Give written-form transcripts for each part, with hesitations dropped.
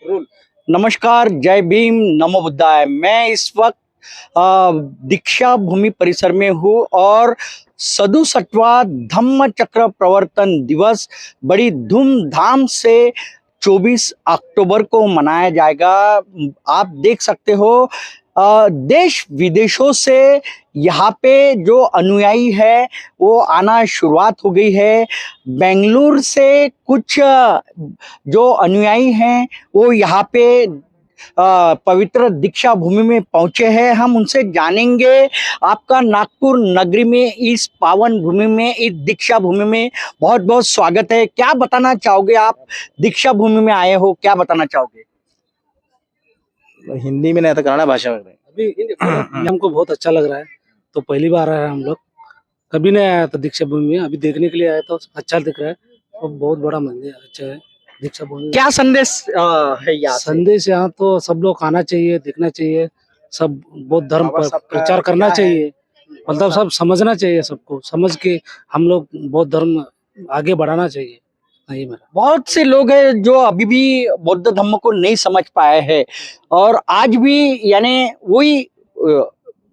नमस्कार, जय भीम, नमो बुद्धाय। मैं इस वक्त दीक्षा भूमि परिसर में हूँ और 67वां धम्म चक्र प्रवर्तन दिवस बड़ी धूमधाम से 24 अक्टूबर को मनाया जाएगा। आप देख सकते हो देश विदेशों से यहाँ पे जो अनुयायी है वो आना शुरुआत हो गई है। बेंगलुरु से कुछ जो अनुयायी हैं वो यहाँ पे पवित्र दीक्षा भूमि में पहुंचे हैं। हम उनसे जानेंगे आपका नागपुर नगरी में इस पावन भूमि में, इस दीक्षा भूमि में बहुत बहुत स्वागत है। क्या बताना चाहोगे आप? दीक्षा भूमि में आए हो, क्या बताना चाहोगे? हिंदी में नहीं आता, कन्नड़ा भाषा में। अभी हमको बहुत अच्छा लग रहा है। तो पहली बार आया हम लोग, कभी नहीं आया था दीक्षा भूमि में, अभी देखने के लिए आया तो अच्छा दिख रहा है। और बहुत बड़ा मंदिर अच्छा है दीक्षा भूमि। क्या संदेश है यहाँ से? संदेश यहाँ तो सब लोग आना चाहिए, देखना चाहिए, सब बौद्ध धर्म पर प्रचार करना चाहिए, मतलब सब समझना चाहिए, सबको समझ के हम लोग बौद्ध धर्म आगे बढ़ाना चाहिए। नहीं मेरा बहुत से लोग हैं जो अभी भी बौद्ध धर्म को नहीं समझ पाए हैं और आज भी यानी वही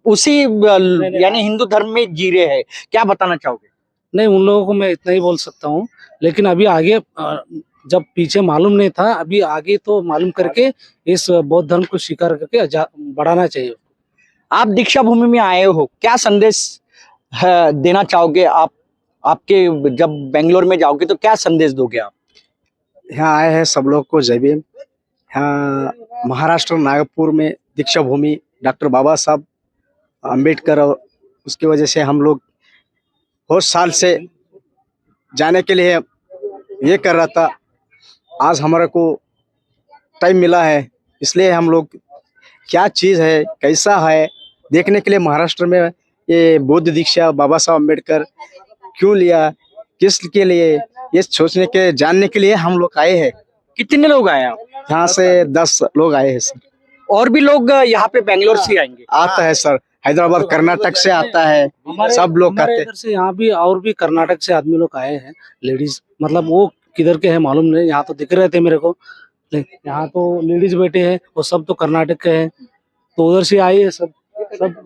उसी यानी हिंदू धर्म में जी रहे हैं। क्या बताना चाहोगे? नहीं, उन लोगों को मैं इतना ही बोल सकता हूँ, लेकिन अभी आगे जब पीछे मालूम नहीं था, अभी आगे तो मालूम करके इस बौद्ध धर्म को स्वीकार करके बढ़ाना चाहिए। आप दीक्षा भूमि में आए हो, क्या संदेश देना चाहोगे आप? आपके जब बेंगलोर में जाओगे तो क्या संदेश दोगे आप? यहाँ आए हैं सब लोग को जय भीम। यहाँ महाराष्ट्र नागपुर में दीक्षा भूमि डॉक्टर बाबा साहब अम्बेडकर, और उसकी वजह से हम लोग बहुत साल से जाने के लिए ये कर रहा था। आज हमारे को टाइम मिला है, इसलिए हम लोग क्या चीज़ है, कैसा है देखने के लिए महाराष्ट्र में ये बौद्ध दीक्षा बाबा साहब अम्बेडकर क्यों लिया, किस के लिए, ये सोचने के जानने के लिए हम लोग आए हैं। कितने लोग आए आप? यहाँ से 10 लोग आए हैं सर। और भी लोग यहाँ पे बेंगलोर से आएंगे? आता है सर, हैदराबाद कर्नाटक से आता है, सब लोग आते हैं। इधर से यहाँ भी और भी कर्नाटक से आदमी लोग आए हैं, लेडीज, मतलब वो किधर के हैं मालूम नहीं, यहाँ तो दिख रहे थे मेरे को, यहाँ तो लेडीज बैठे हैं, वो सब तो कर्नाटक के हैं, तो उधर से आए हैं सब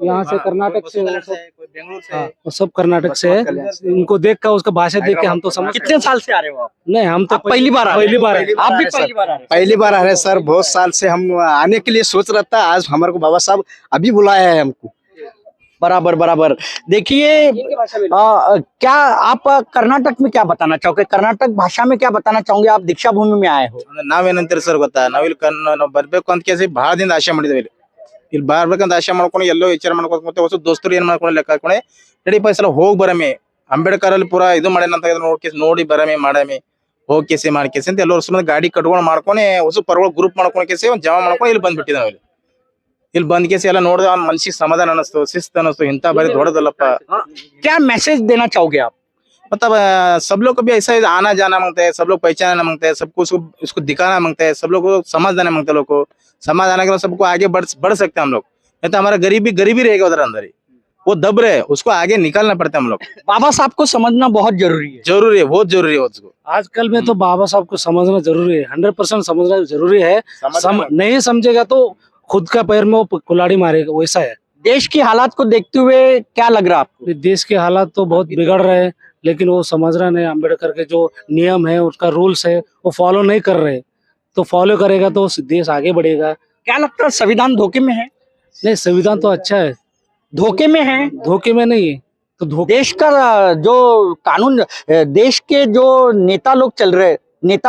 यहाँ से कर्नाटक से, वो सब कर्नाटक से है। इनको देख कर, उसका भाषा देख के हम तो समझ। कितने साल से आ रहे हो आप? नहीं, हम तो पहली बार पहली बार आप भी पहली बार आ रहे पहली बार आ रहे हैं सर। बहुत साल से हम आने के लिए सोच रहा था, आज हमारे को बाबा साहब अभी बुलाया है हमको। बराबर बराबर। देखिए क्या आप कर्नाटक में क्या बताना चाहोगे? कर्नाटक भाषा में क्या बताना चाहोगे? आप दीक्षा भूमि में आए हो। ನಾವೇನಂತೀರಿ ಸರ್ ಗೊತ್ತಾ, ನಾವು ಬರ್ಬೇಕು ಅಂತ ಕೇಸಿ ಬಹಳ ದಿನ ಆಶೆ ಮಾಡಿದ್ವಿ। ಇಲ್ಲಿ ಬರ್ಬೇಕಂತ ಆಶೆ ಮಾಡ್ಕೊಂಡು ಎಲ್ಲೋ ವಿಚಾರ ಮಾಡ್ಕೊಂಡು ಮತ್ತೆ ಹೊಸ ದೋಸ್ತರು ಏನ್ ಮಾಡ್ಕೊಂಡು ಲೆಕ್ಕ ಹಾಕೊಂಡೆ ನಡಿಪ ಈ ಸಲ ಹೋಗಿ ಬರಮೆ, ಅಂಬೇಡ್ಕರ್ ಅಲ್ಲಿ ಪೂರಾ ಇದು ಮಾಡ್ಯಾನಂತ ನೋಡಿ ಬರಮೆ ಮಾಡಮೆ, ಹೋಗಿ ಕೇಸಿ ಮಾಡಿ ಕೇಸಿ ಅಂತ ಎಲ್ಲರೂ ಸುಮ್ಮನೆ ಗಾಡಿ ಕಟ್ಕೊಂಡು ಮಾಡ್ಕೊಂಡೆ ಹೊಸ ಪರಗಳು ಗ್ರೂಪ್ ಮಾಡ್ಕೊಂಡು ಕೇಸಿ ಒಂದು ಜಮಾ ಮಾಡ್ಕೊಂಡು ಇಲ್ಲಿ ಬಂದ್ಬಿಟ್ಟಿದ್ವಿ ನಾವು। ಇಲ್ಲಿ ಬಂದ್ ಕೇಸಿ ಎಲ್ಲ ನೋಡಿದ ಮನಸ್ಸಿಗೆ ಸಮಾಧಾನ ಅನಿಸ್ತು, ಶಿಸ್ತು ಅನಿಸ್ತು, ಇಂಥ ಬಾರಿ ದೊಡ್ಡದಲ್ಲಪ್ಪ। क्या मैसेज देना चाहोगे आप? मतलब सब लोग को भी ऐसा आना जाना मांगते हैं, सब लोग पहचानना मांगते हैं, सबको उसको दिखाना मांगते हैं, सब लोग को समझना मांगते हैं। लोग को समाज आने के बाद सबको आगे बढ़ सकते हैं हम लोग, नहीं तो हमारा गरीबी रहेगा उधर अंदर ही, वो दब रहे, उसको आगे निकालना पड़ता है हम लोग। बाबा साहब को समझना बहुत जरूरी है। जरूरी है, बहुत जरूरी है उसको। आजकल में तो बाबा साहब को समझना जरूरी है, 100% समझना जरूरी है। नहीं समझेगा तो खुद का पैर में वो कुल्हाड़ी मारेगा, वैसा है। देश की हालात को देखते हुए क्या लग रहा है आपको? देश के हालात तो बहुत बिगड़ रहे हैं, लेकिन वो समझ रहा नहीं। अम्बेडकर के जो नियम है, उसका रूल्स है, वो फॉलो नहीं कर रहे। तो फॉलो करेगा तो देश आगे बढ़ेगा। क्या लगता है संविधान धोखे में है? नहीं, संविधान तो अच्छा है। धोखे में है? धोखे में नहीं है तो देश का जो कानून, देश के जो नेता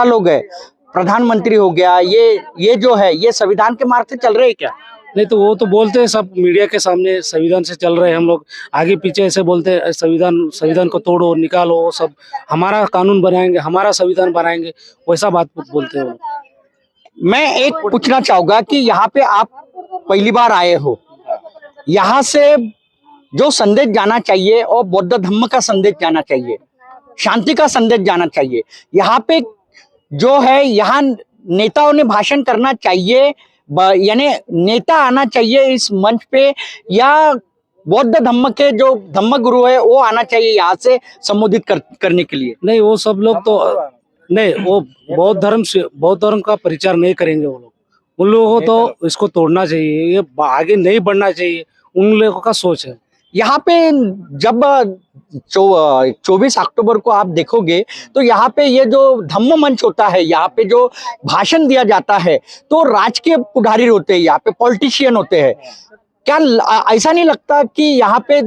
लोग है, प्रधानमंत्री हो गया, ये जो है, ये संविधान के मार्ग से चल रहे हैं क्या? नहीं, तो वो तो बोलते हैं सब मीडिया के सामने, संविधान से चल रहे हैं हम लोग, आगे पीछे ऐसे बोलते हैं संविधान को तोड़ो, निकालो, वो सब हमारा कानून बनाएंगे, हमारा संविधान बनाएंगे, वैसा बात बोलते हैं वो। मैं एक पूछना चाहूंगा कि यहाँ पे आप पहली बार आए हो, यहाँ से जो संदेश जाना चाहिए और बौद्ध धर्म का संदेश जाना चाहिए, शांति का संदेश जाना चाहिए, यहाँ पे जो है, यहाँ नेताओं ने भाषण करना चाहिए, यानी नेता आना चाहिए इस मंच पे, या बौद्ध धम्म के जो धम्म गुरु है वो आना चाहिए यहाँ से संबोधित करने के लिए? नहीं, वो सब लोग तो नहीं, वो बौद्ध धर्म का प्रचार नहीं करेंगे वो लोग। उन लोगों को तो इसको तोड़ना चाहिए, ये आगे नहीं बढ़ना चाहिए, उन लोगों का सोच है। यहाँ पे जब 24 अक्टूबर को आप देखोगे तो यहाँ पे ये जो धम्म मंच होता है, यहाँ पे जो भाषण दिया जाता है, तो राजकीय पुजारी होते हैं, यहाँ पे पॉलिटिशियन होते हैं। क्या ऐसा नहीं लगता कि यहाँ पे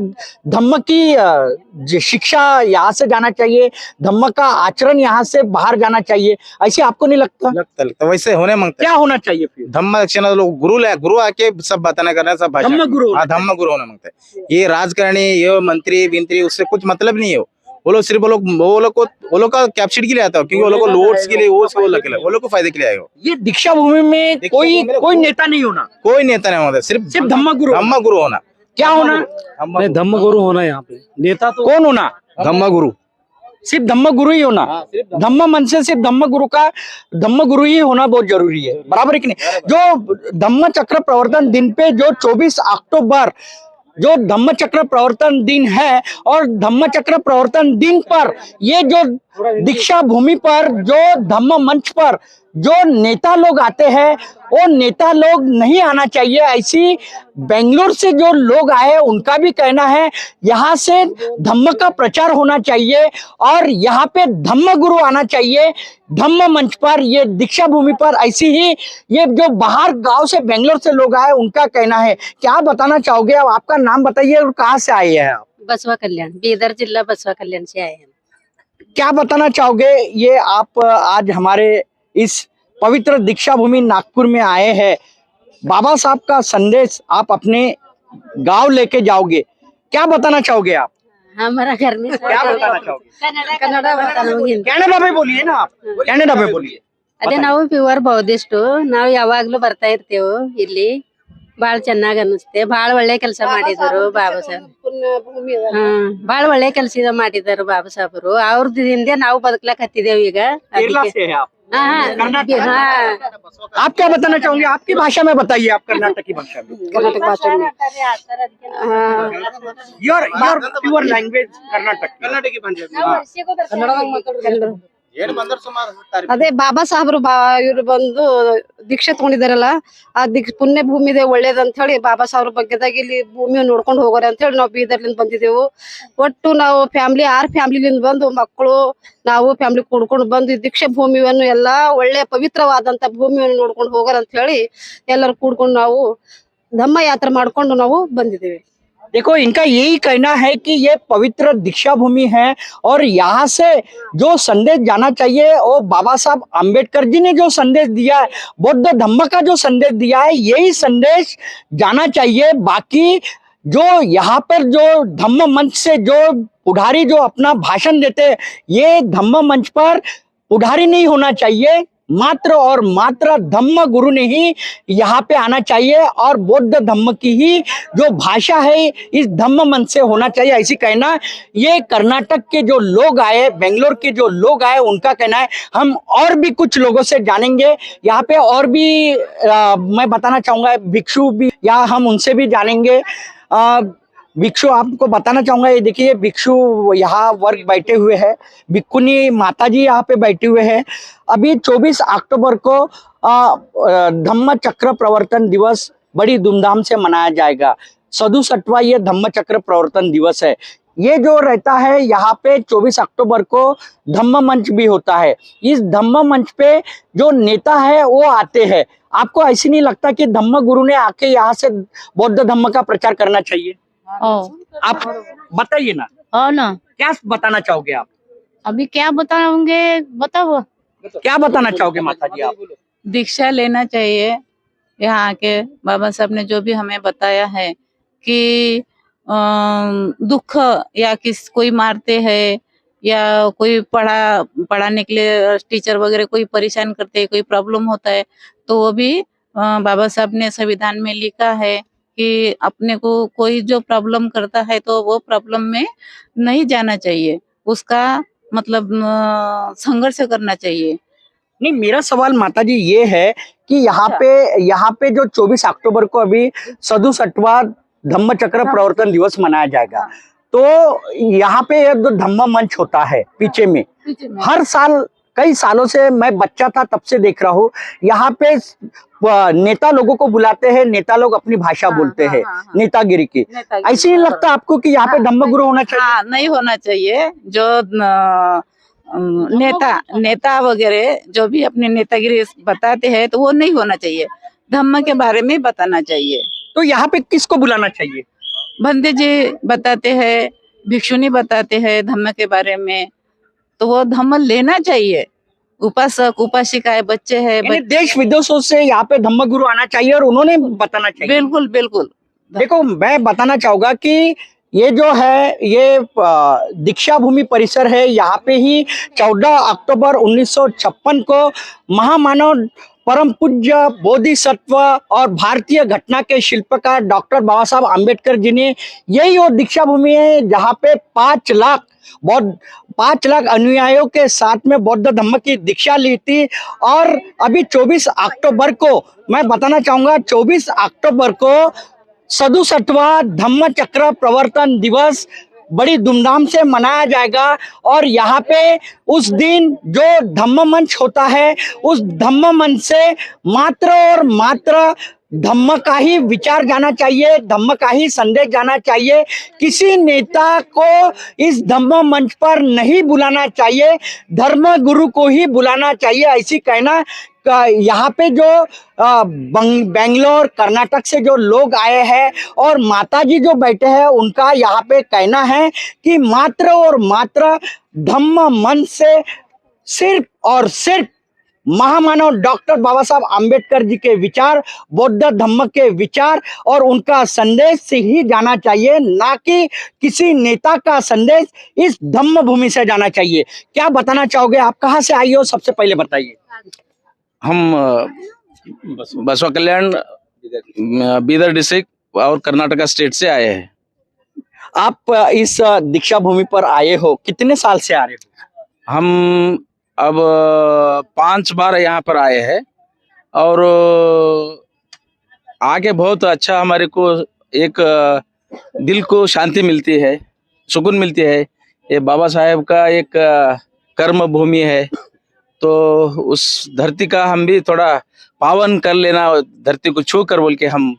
धम्म की शिक्षा यहाँ से जाना चाहिए, धम्म का आचरण यहाँ से बाहर जाना चाहिए, ऐसे आपको नहीं लगता? लगता वैसे होने मांगते क्या होना चाहिए फिर? धम्म दक्षिणा लोग गुरु आके सब बताना करना, सब भाषण धम्म गुरु हाँ धम्म गुरु होना मांगते हैं। ये राजकारणी, ये मंत्री विंत्री, उससे कुछ मतलब नहीं है। वो लोग सिर्फ वो लोग का कैप्चर के लिए आता है, क्योंकि वो लोग को लोड्स के लिए वो लोग को फायदे के लिए आएगा। ये दीक्षा भूमि में कोई नेता नहीं होना, कोई नेता नहीं होता, सिर्फ धम्म गुरु होना। क्या होना? नहीं, धम्म गुरु होना यहाँ पे, नेता तो कौन होना? धम्म गुरु, सिर्फ धम्म गुरु ही होना। धम्म मन से सिर्फ धम्म गुरु ही होना बहुत जरूरी है, बराबर है कि नहीं? जो धम्म चक्र प्रवर्तन दिन पे जो 24 अक्टूबर जो धम्म चक्र प्रवर्तन दिन है, और धम्म चक्र प्रवर्तन दिन पर ये जो दीक्षा भूमि पर जो धम्म मंच पर जो नेता लोग आते हैं, वो नेता लोग नहीं आना चाहिए। ऐसी बेंगलोर से जो लोग आए उनका भी कहना है यहाँ से धम्म का प्रचार होना चाहिए और यहाँ पे धम्म गुरु आना चाहिए धम्म मंच पर, ये दीक्षा भूमि पर। ऐसी ही ये जो बाहर गांव से बेंगलोर से लोग आए उनका कहना है। क्या बताना चाहोगे? अब आपका नाम बताइए और कहाँ से आए हैं आप? बसवा कल्याण, बीदर जिला बसवा कल्याण से आए हैं। क्या बताना चाहोगे? ये आप आज हमारे इस पवित्र दीक्षा भूमि नागपुर में आए हैं, बाबा साहब का संदेश आप अपने गांव लेके जाओगे, क्या बताना चाहोगे आप? हमारा घर में क्या बताना चाहोगे? कन्नड़ बताना कनाडा में बोलिए ना आप, कनाडा में बोलिए। ಅದೇ ನಾವು ಪ್ಯೂರ್ ಬೌದ್ಧಿಸ್ಟು, ನಾವು ಯಾವಾಗ್ಲೂ ಬರ್ತಾ ಇರ್ತೇವೆ ಇಲ್ಲಿ. ಬಾಳ ಚೆನ್ನಾಗ್ ಅನಿಸುತ್ತೆ, ಬಾಳ ಒಳ್ಳೆ ಕೆಲಸ ಮಾಡಿದರು ಬಾಬಾ ಸಾಹೇಬ್. ಬಾಳ ಒಳ್ಳೆ ಕೆಲಸ ಮಾಡಿದರು ಬಾಬಾ ಸಾಹೇಬರು. ಅವ್ರದಿಂದ ನಾವು ಬದುಕ್ಲಕ್ ಹತ್ತಿದೇವ್ ಈಗ. केरला से है आप? हाँ, आप क्या बताना चाहोगे? आपकी भाषा में बताइए, आप कर्नाटक की भाषा में। कर्नाटक भाषा में योर प्योर लैंग्वेज कर्नाटक ಅದೇ ಬಾಬಾ ಸಾಹೇಬ್ರು ಇವ್ರು ಬಂದು ದೀಕ್ಷೆ ತಗೊಂಡಿದಾರಲ್ಲ, ಆ ಪುಣ್ಯ ಭೂಮಿ ಇದೆ ಒಳ್ಳೇದಂತ ಹೇಳಿ ಬಾಬಾ ಸಾಹೇಬ್ರ ಬಗ್ಗೆದಾಗ ಇಲ್ಲಿ ಭೂಮಿ ನೋಡ್ಕೊಂಡು ಹೋಗೋರೆ ಅಂತ ಹೇಳಿ ನಾವು ಬೀದರ್ಲಿಂದ ಬಂದಿದ್ದೆವು. ಒಟ್ಟು ನಾವು ಫ್ಯಾಮಿಲಿ 6 ಫ್ಯಾಮಿಲಿಂದ ಬಂದು ಮಕ್ಕಳು ನಾವು ಫ್ಯಾಮಿಲಿ ಕೂಡ್ಕೊಂಡು ಬಂದು ದೀಕ್ಷೆ ಭೂಮಿಯನ್ನು ಎಲ್ಲಾ ಒಳ್ಳೆ ಪವಿತ್ರವಾದಂತ ಭೂಮಿಯನ್ನು ನೋಡ್ಕೊಂಡು ಹೋಗೋರ ಅಂತ ಹೇಳಿ ಎಲ್ಲರೂ ಕೂಡ್ಕೊಂಡು ನಾವು ಧಮ್ಮ ಯಾತ್ರೆ ಮಾಡ್ಕೊಂಡು ನಾವು ಬಂದಿದ್ದೇವೆ. देखो, इनका यही कहना है कि ये पवित्र दीक्षा भूमि है और यहाँ से जो संदेश जाना चाहिए, वो बाबा साहब आम्बेडकर जी ने जो संदेश दिया है, बौद्ध धम्म का जो संदेश दिया है, यही संदेश जाना चाहिए। बाकी जो यहाँ पर जो धम्म मंच से जो पुजारी जो अपना भाषण देते, ये धम्म मंच पर पुजारी नहीं होना चाहिए, मात्र और मात्र धम्म गुरु ने ही यहाँ पे आना चाहिए और बौद्ध धम्म की ही जो भाषा है इस धम्म मन से होना चाहिए, ऐसी कहना। ये कर्नाटक के जो लोग आए, बेंगलोर के जो लोग आए, उनका कहना है। हम और भी कुछ लोगों से जानेंगे यहाँ पे, और भी मैं बताना चाहूंगा भिक्षु भी, या हम उनसे भी जानेंगे। भिक्षु आपको बताना चाहूंगा, ये देखिए भिक्षु यहाँ वर्ग बैठे हुए हैं, भिक्षुनी माता जी यहाँ पे बैठे हुए हैं। अभी 24 अक्टूबर को धम्म चक्र प्रवर्तन दिवस बड़ी धूमधाम से मनाया जाएगा। 67वां ये धम्म चक्र प्रवर्तन दिवस है। ये जो रहता है यहाँ पे 24 अक्टूबर को धम्म मंच भी होता है। इस धम्म मंच पे जो नेता है वो आते हैं। आपको ऐसी नहीं लगता कि धम्म गुरु ने आके यहाँ से बौद्ध धम्म का प्रचार करना चाहिए? आप बताइए ना, ना क्या बताना चाहोगे आप? अभी क्या बताओगे, बताओ। क्या बताना चाहोगे माता जी आप? दीक्षा लेना चाहिए यहाँ आके। बाबा साहब ने जो भी हमें बताया है कि दुख या कोई मारते हैं या कोई पढ़ाने के लिए टीचर वगैरह कोई परेशान करते हैं, कोई प्रॉब्लम होता है, तो वो भी बाबा साहब ने संविधान में लिखा है कि अपने को कोई जो प्रॉब्लम करता है तो वो प्रॉब्लम में नहीं जाना चाहिए, उसका मतलब संघर्ष करना चाहिए। नहीं, मेरा सवाल माता जी ये है कि यहाँ पे जो 24 अक्टूबर को अभी 67वां धम्म चक्र प्रवर्तन दिवस मनाया जाएगा, तो यहाँ पे जो धम्म मंच होता है पीछे में, हर साल कई सालों से, मैं बच्चा था तब से देख रहा हूँ, यहाँ पे नेता लोगों को बुलाते हैं, नेता लोग अपनी भाषा बोलते हैं, नेतागिरी की। ऐसे नहीं लगता आपको कि यहाँ पे धम्मगुरु होना चाहिए? हाँ, नहीं होना चाहिए। जो नेता वगैरह जो भी अपनी नेतागिरी बताते हैं तो वो नहीं होना चाहिए, धम्म के बारे में बताना चाहिए। तो यहाँ पे किसको बुलाना चाहिए? बंदे जी बताते हैं, भिक्षुनी बताते हैं धम्म के बारे में, तो वो धम्म लेना चाहिए। उपासक उपासिकाएं बच्चे हैं, यानी देश विदेशों से यहाँ पे धम्मगुरु आना चाहिए और उन्होंने बताना चाहिए। बिल्कुल बिल्कुल। देखो, मैं बताना चाहूंगा कि ये जो है, ये दीक्षा भूमि परिसर है। यहाँ पे ही 14 अक्टूबर 1956 को महामानव परम पूज्य बोधिसत्व और भारतीय घटना के शिल्पकार डॉक्टर बाबा साहब आम्बेडकर जी ने, यही वो दीक्षा भूमि है जहाँ पे 5 लाख अनुयायियों के साथ में बौद्ध धम्म की दीक्षा ली थी। और अभी 24 अक्टूबर को, मैं बताना चाहूंगा, 24 अक्टूबर को 67वां धम्म चक्र प्रवर्तन दिवस बड़ी धूमधाम से मनाया जाएगा। और यहाँ पे उस दिन जो धम्म मंच होता है, उस धम्म मंच से मात्र और मात्र धम्म का ही विचार जाना चाहिए, धम्म का ही संदेश जाना चाहिए। किसी नेता को इस धम्म मंच पर नहीं बुलाना चाहिए, धर्म गुरु को ही बुलाना चाहिए, ऐसी कहना। यहाँ पे जो बेंगलोर कर्नाटक से जो लोग आए हैं और माताजी जो बैठे हैं, उनका यहाँ पे कहना है कि मात्र और मात्र धम्म मंच से सिर्फ और सिर्फ महामानव डॉक्टर बाबा साहब आम्बेडकर जी के विचार, बौद्ध धम्म के विचार और उनका संदेश से ही जाना चाहिए, ना कि किसी नेता का संदेश इस धम्म भूमि से जाना चाहिए। क्या बताना चाहोगे? आप कहाँ से आई हो, सबसे पहले बताइए। हम बसवा कल्याण बीदर डिस्ट्रिक्ट और कर्नाटका स्टेट से आए हैं। आप इस दीक्षा भूमि पर आए हो, कितने साल से आ रहे हो? हम अब 5 बार यहाँ पर आए हैं और आके बहुत अच्छा, हमारे को एक दिल को शांति मिलती है, सुकून मिलती है। ये बाबा साहेब का एक कर्म भूमि है, तो उस धरती का हम भी थोड़ा पावन कर लेना, धरती को छू कर बोल के हम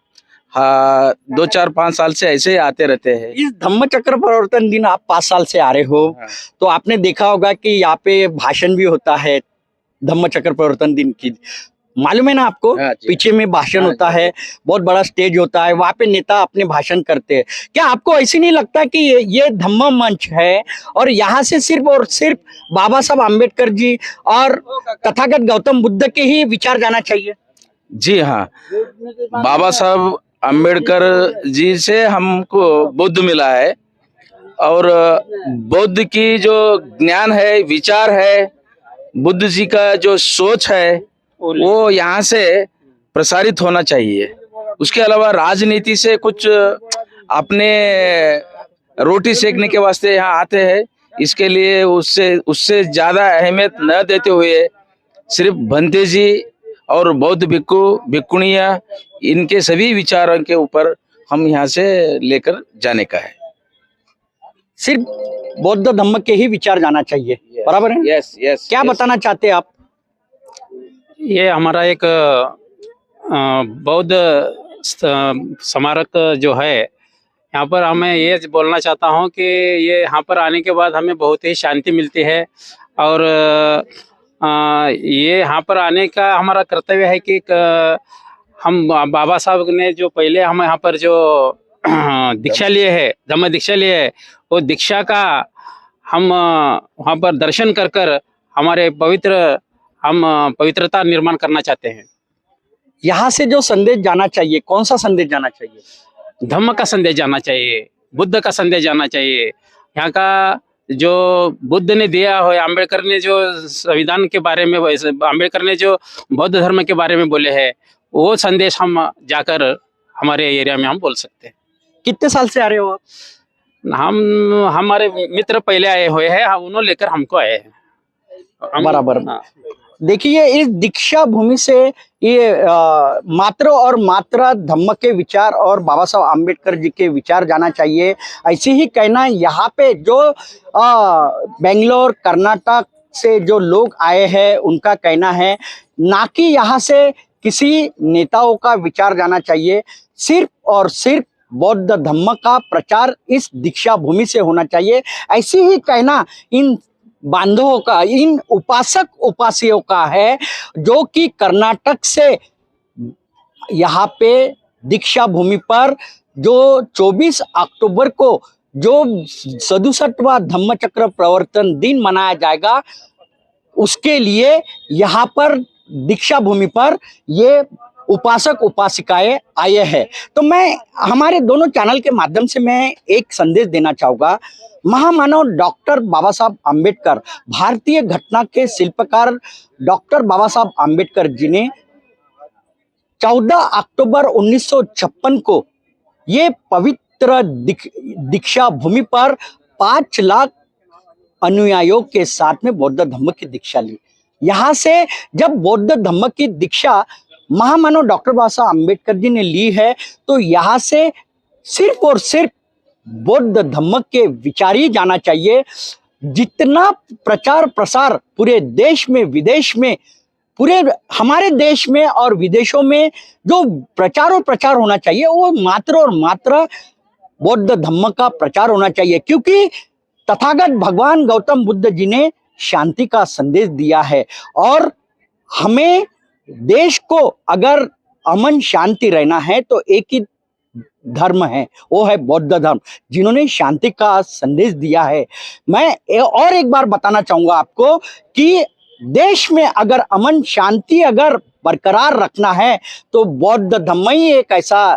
2, 4, 5 साल से ऐसे आते रहते हैं। इस धम्म चक्र प्रवर्तन दिन आप 5 साल से आ रहे हो, तो आपने देखा होगा कि यहाँ पे भाषण भी होता है धम्म चक्र प्रवर्तन दिन की, मालूम है ना आपको? पीछे में भाषण होता है, बहुत बड़ा स्टेज होता है, वहाँ पे नेता अपने भाषण करते हैं। क्या आपको ऐसे नहीं लगता कि ये धम्म मंच है और यहाँ से सिर्फ और सिर्फ बाबा साहब आम्बेडकर जी और तथागत गौतम बुद्ध के ही विचार जाना चाहिए? जी हाँ, बाबा साहब अम्बेडकर जी से हमको बुद्ध मिला है और बुद्ध की जो ज्ञान है, विचार है, बुद्ध जी का जो सोच है, वो यहाँ से प्रसारित होना चाहिए। उसके अलावा राजनीति से कुछ अपने रोटी सेकने के वास्ते यहाँ आते हैं, इसके लिए उससे ज्यादा अहमियत न देते हुए सिर्फ भंते जी और बौद्ध भिक्खु भिक्खुनिया, इनके सभी विचारों के ऊपर हम यहाँ से लेकर जाने का है। सिर्फ बौद्ध धम्म के ही विचार जाना चाहिए, बराबर है? Yes yes. क्या बताना चाहते हैं आप? ये हमारा एक बौद्ध स्मारक जो है, यहाँ पर हमें ये बोलना चाहता हूँ कि ये यहाँ पर आने के बाद हमें बहुत ही शांति मिलती है। और ये यहाँ पर आने का हमारा कर्तव्य है कि हम बाबा साहब ने जो पहले हम यहाँ पर जो दीक्षा लिए है, धम्म दीक्षा लिए है, वो दीक्षा का हम वहाँ पर दर्शन कर कर हमारे पवित्रता निर्माण करना चाहते हैं। यहाँ से जो संदेश जाना चाहिए, कौन सा संदेश जाना चाहिए? धम्म का संदेश जाना चाहिए, बुद्ध का संदेश जाना चाहिए। यहाँ का जो बुद्ध ने दिया हो, अम्बेडकर ने जो संविधान के बारे में, अम्बेडकर ने जो बौद्ध धर्म के बारे में बोले हैं, वो संदेश हम जाकर हमारे एरिया में हम बोल सकते हैं। कितने साल से आ रहे हो आप? हमारे मित्र पहले आए हुए हैं, उन्होंने लेकर हमको आए हैं। बराबर। देखिए, इस दीक्षा भूमि से ये मात्र और मात्र धम्म के विचार और बाबा साहब आम्बेडकर जी के विचार जाना चाहिए, ऐसे ही कहना। यहाँ पे जो बेंगलोर, कर्नाटक से जो लोग आए हैं उनका कहना है ना कि यहाँ से किसी नेताओं का विचार जाना चाहिए, सिर्फ और सिर्फ बौद्ध धम्म का प्रचार इस दीक्षा भूमि से होना चाहिए। ऐसी ही कहना इन बांधवों का, इन उपासक उपासियों का है जो कि कर्नाटक से यहाँ पे दीक्षा भूमि पर जो 24 अक्टूबर को जो 67वां धम्मचक्र प्रवर्तन दिन मनाया जाएगा, उसके लिए यहाँ पर दीक्षा भूमि पर ये उपासक उपासिकाएं आए हैं। तो मैं हमारे दोनों चैनल के माध्यम से मैं एक संदेश देना चाहूँगा। महामानव डॉक्टर बाबा साहब आम्बेडकर, भारतीय घटना के शिल्पकार डॉक्टर बाबा साहब आम्बेडकर जी ने 14 अक्टूबर 1956 को ये पवित्र दीक्षा भूमि पर 5 लाख अनुयायियों के साथ में बौद्ध धम्म की दीक्षा ली। यहाँ से जब बौद्ध धम्म की दीक्षा महामानव डॉक्टर बाबा साहब आम्बेडकर जी ने ली है, तो यहाँ से सिर्फ और सिर्फ बौद्ध धम्म के विचार ही जाना चाहिए। जितना प्रचार प्रसार पूरे देश में, विदेश में, पूरे हमारे देश में और विदेशों में जो प्रचार होना चाहिए, वो मात्र और मात्र बौद्ध धम्म का प्रचार होना चाहिए। क्योंकि तथागत भगवान गौतम बुद्ध जी ने शांति का संदेश दिया है और हमें देश को अगर अमन शांति रहना है तो एक ही धर्म है, वो है बौद्ध धर्म, जिन्होंने शांति का संदेश दिया है। मैं और एक बार बताना चाहूंगा आपको कि देश में अगर अमन शांति अगर बरकरार रखना है तो बौद्ध धर्म ही एक ऐसा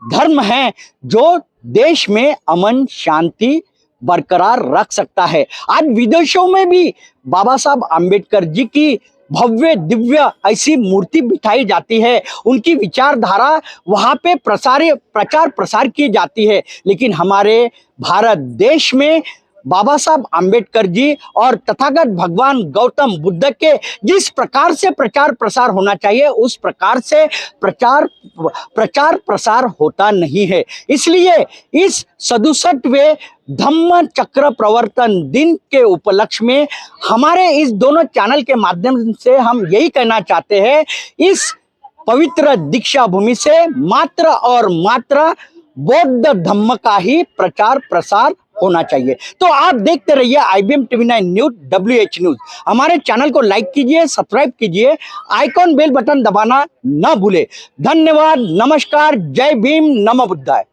धर्म है जो देश में अमन शांति बरकरार रख सकता है। आज विदेशों में भी बाबा साहब आम्बेडकर जी की भव्य दिव्य ऐसी मूर्ति बिठाई जाती है, उनकी विचारधारा वहां पे प्रचार प्रसार की जाती है। लेकिन हमारे भारत देश में बाबा साहब आम्बेडकर जी और तथागत भगवान गौतम बुद्ध के जिस प्रकार से प्रचार प्रसार होना चाहिए, उस प्रकार से प्रचार प्रसार होता नहीं है। इसलिए इस 67वें धम्म चक्र प्रवर्तन दिन के उपलक्ष्य में हमारे इस दोनों चैनल के माध्यम से हम यही कहना चाहते हैं, इस पवित्र दीक्षा भूमि से मात्र और मात्र बौद्ध धम्म का ही प्रचार प्रसार होना चाहिए। तो आप देखते रहिए IBM TV9 news WH news. हमारे चैनल को लाइक कीजिए, सब्सक्राइब कीजिए, आइकॉन बेल बटन दबाना ना भूले। धन्यवाद, नमस्कार, जय भीम, नमो बुद्धाय।